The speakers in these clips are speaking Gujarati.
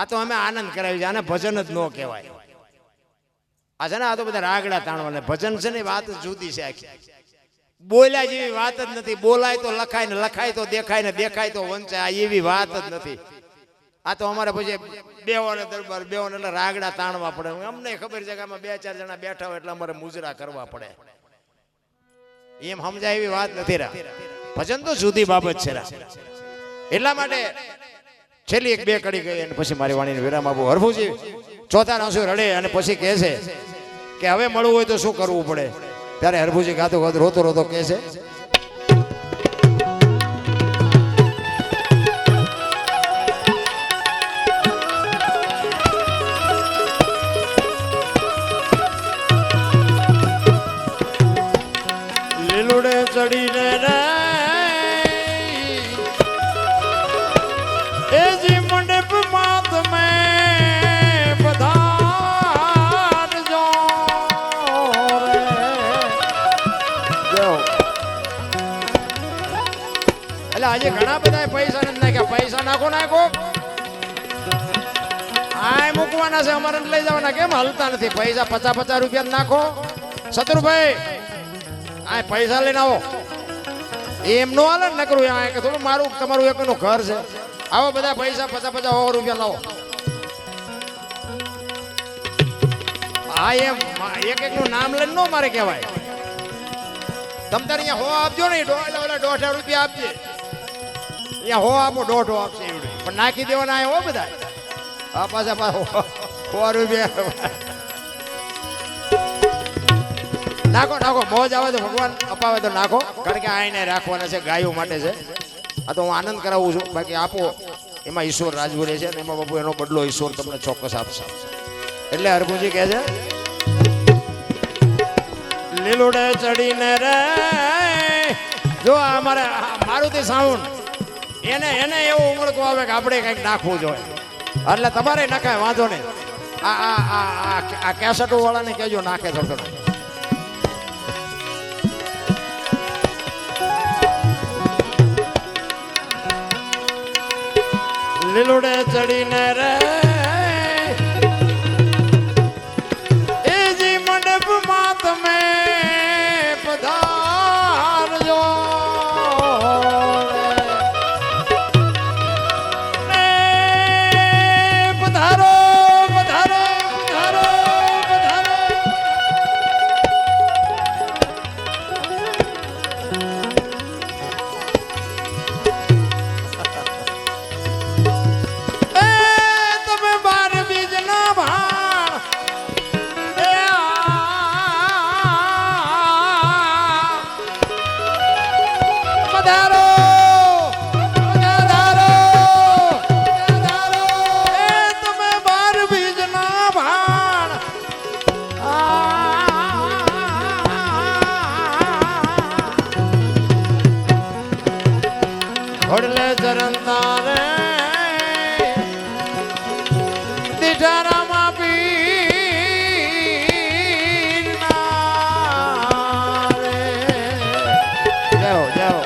આ તો અમે આનંદ કરાવી છે, આને ભજન જ ન કહેવાય. આ છે ને આ તો બધા રાગડા તાણવાના. ભજન છે ને વાત જુદી છે આખી. બોલ્યા જેવી વાત જ નથી. બોલાય તો લખાય ને લખાય તો દેખાય ને દેખાય તો વંચાય. આ એવી વાત જ નથી. આ તો અમારે પછી બેવાને દરબાર બેવાને એટલે રાગડા તાણવા પડે. અમને ખબર છે કે આમાં 2-4 જણા બેઠા હોય એટલે અમારે મુજરા કરવા પડે. એમ સમજાય એવી વાત નથી. રા ભજન તો જુદી બાબત છે. રા એટલા માટે છેલ્લી 1-2 કડી ગઈ અને પછી મારી વાણીને વિરામ આપું. હરભુજી ચોથા રાસુ રડે અને પછી કહે છે કે હવે મળવું હોય તો શું કરવું પડે. ત્યારે હરભુજી ગાતો ગાતો રોતો રોતો કહે છે, લીલુડે ચડીને રે એ જી મંડપ માં તમે પધારજો રે. એટલે આજે ઘણા બધા પૈસા નથી નાખ્યા. પૈસા નાખો આ મૂકવાના છે, અમારે લઈ જવાના. કેમ હલતા નથી? પૈસા 50-50 રૂપિયા નાખો. શત્રુભાઈ આ પૈસા લઈને આવો. એમ નો હાલે ને નકરું. આ કે થોડું મારું તમારું એકનું ઘર છે. આવો બધા પૈસા 50-50 રૂપિયા લાવો. હા એમ એક એકનું નામ લઈને નો મારે કહેવાય. તમ તારે અહીંયા 100 આપજો ને. 1.5 રૂપિયા આપજે. અહીંયા 100 આપો 1.5 આપશે એવડે. પણ નાખી દેવાના આવ્યા હો બધા. આ પાછા 100 રૂપિયા નાખો. મોજ આવે તો ભગવાન અપાવે તો નાખો. કારણ કે આ એને રાખવાના છે, ગાયો માટે છે. આ તો હું આનંદ કરાવું છું. બાકી આપો એમાં ઈશ્વર રાજ બોલે છે અને એમાં બાપુ એનો બદલો ઈશ્વર તમને ચોક્કસ આપશે. એટલે હરભુજી કહે છે, લીલુડે ચડીને રે જો અમારે મારુતિ સાઉન્ડ એને એવું ઉમળકું આવે કે આપણે કંઈક નાખવું જોઈએ. એટલે તમારે નખાય, વાંધો નહીં. આ કેસેટો વાળાને કહેજો નાખે થોડું. લીલુડે ચડીને રે એ જી મંડપ માં તમે પધારજો ને. પધારો પધારો પધારો પધારો. ઘોડલે ચરણતા રે દીઠારામાં પીરના રે. જાઓ જાઓ.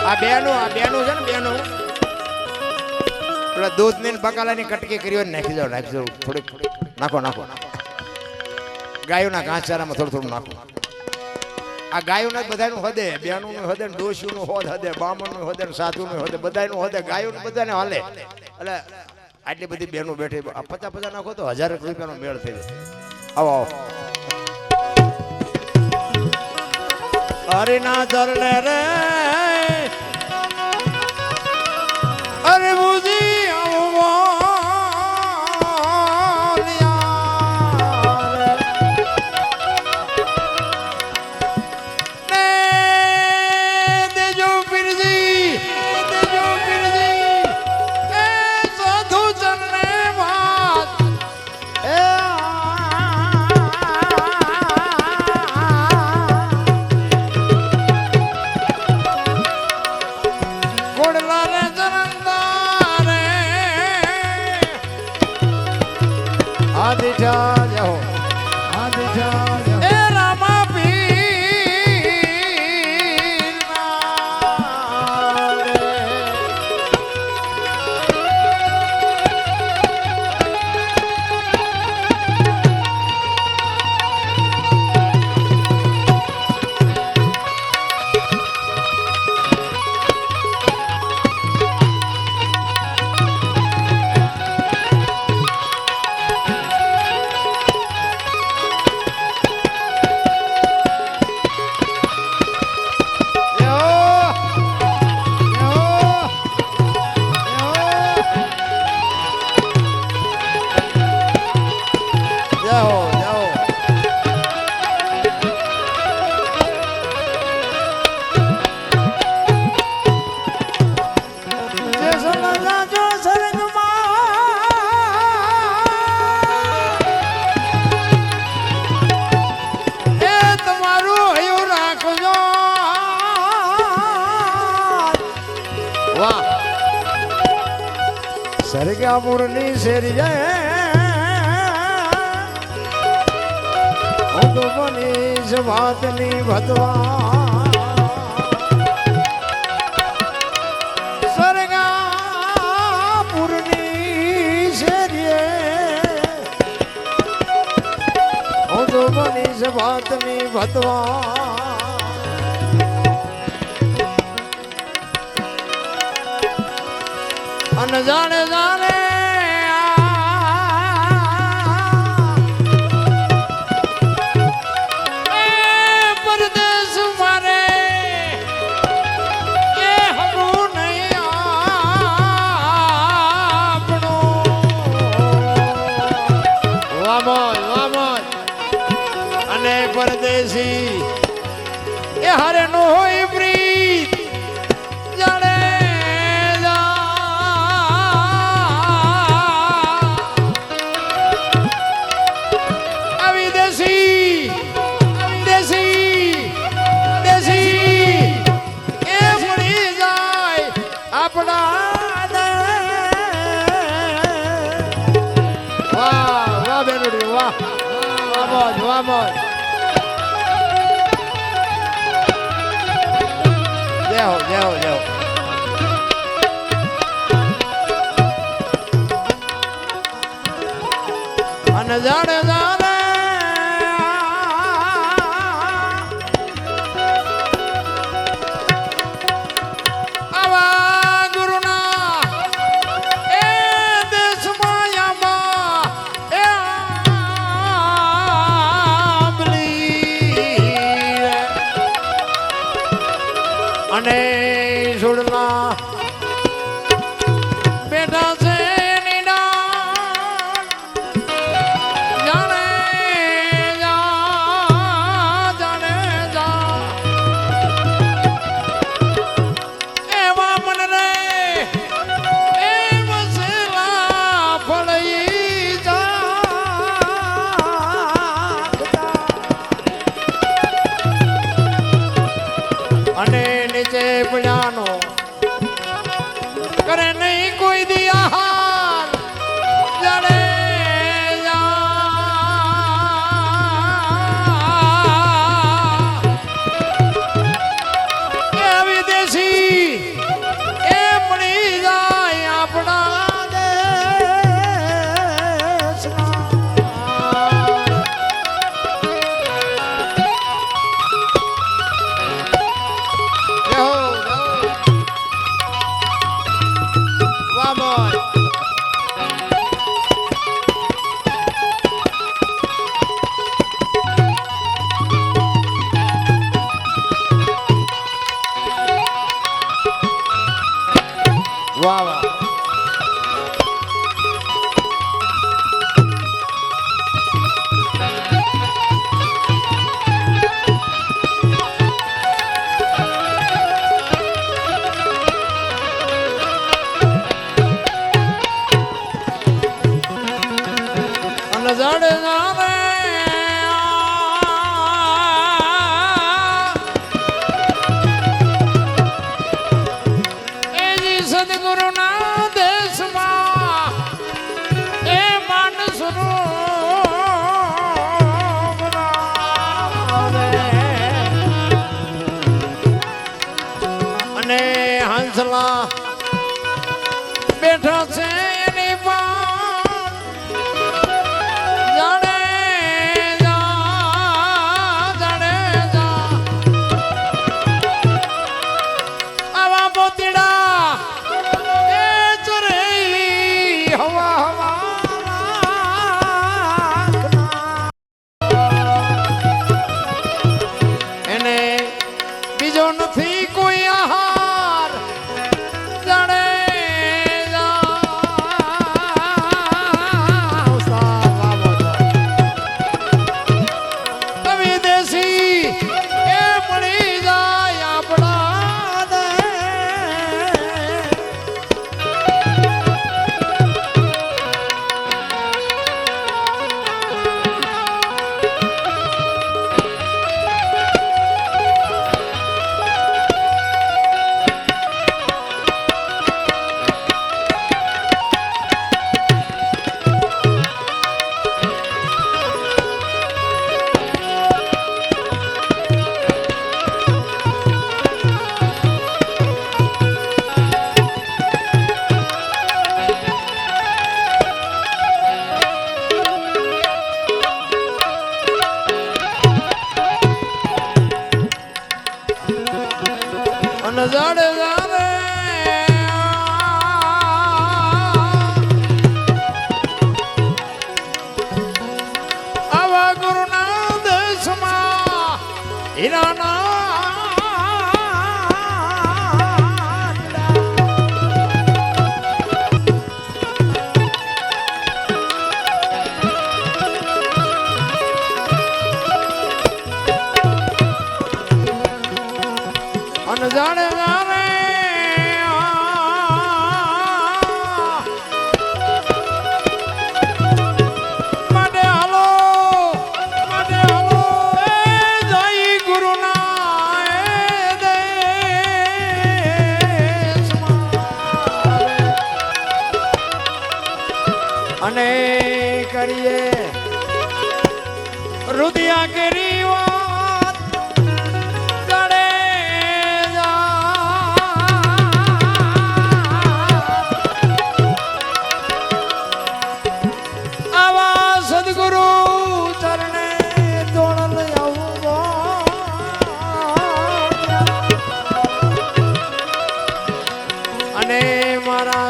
આ બેનું છે ને બેનું પેલા દૂધ ને બકાલાની કટકી કરી નાખી જાવ થોડીક નાખો. ગાયોના ઘાસચારામાં થોડું નાખો. આ ગાયોના બધાનું હદે, બેનું હદે, ડોશીનું હોદ હદે, બામણનું હદે, સાધુનું હદે, બધાનું હદે, ગાયોનું બધાને હાલે. એટલે આટલી બધી બેનું બેઠી 50-50 નાખો તો 1000 રૂપિયાનો મેળ થઈ જાય. આવો હરિના ચરણે રે અરે બુજી સરગાપુરની શેરીએ હું તો બનીશ વાતની ભતવા સરગાપુરની શેરીએ હું તો બનીશ વાતની ભતવા અને જાણે જાણે પરદેશ મારે એ હમું નહીં આપણું વામોય અને પરદેશી એ હરે નો હોય પ્રીત જાણે અને જાણે જાણે આવા ગુરુના એ દેશમાં આમાં એ આંબલી અને છોડલા બેઠા છે અને નીચે પડ્યાનો કરે નહીં કોઈ દિયા જાણે એ વિદેશી એ મળી જાય આપણા વાહ વાહ અને જાણે જાણે સદગુરુના દેશમાં એ માનસનું અને હંસલા બેઠા છે એની જાણે આવા મોતીડા એને બીજો નથી કોઈ આહાર જાણે વિદેશી એ મળી જાય આપણા અને જાડે જાડે આવા ગુરુના દેશમાં હીરાના જાણે જાણે માટે હાલો એ જય ગુરુના એ દેશમાં અને કરીએ રુદિયા કરી વાત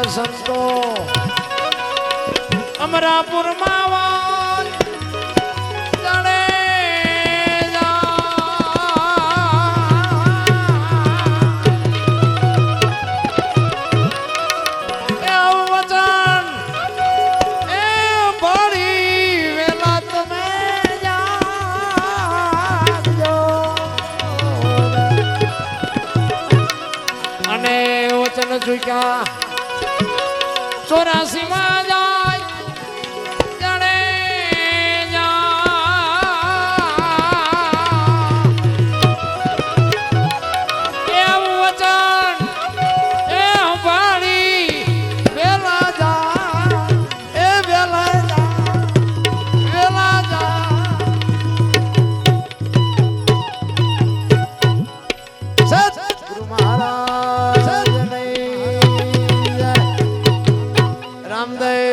સંતો અમરાપુર માં જાણે વચન એ ભળી વેલા તમે જાગજો અને વચન ચૂક્યા 84 માં જાય જાણે એવું વચન એ સંભાળી વેલા જા એ વેલા જા સદગુરુ મહારાજ રામદેવ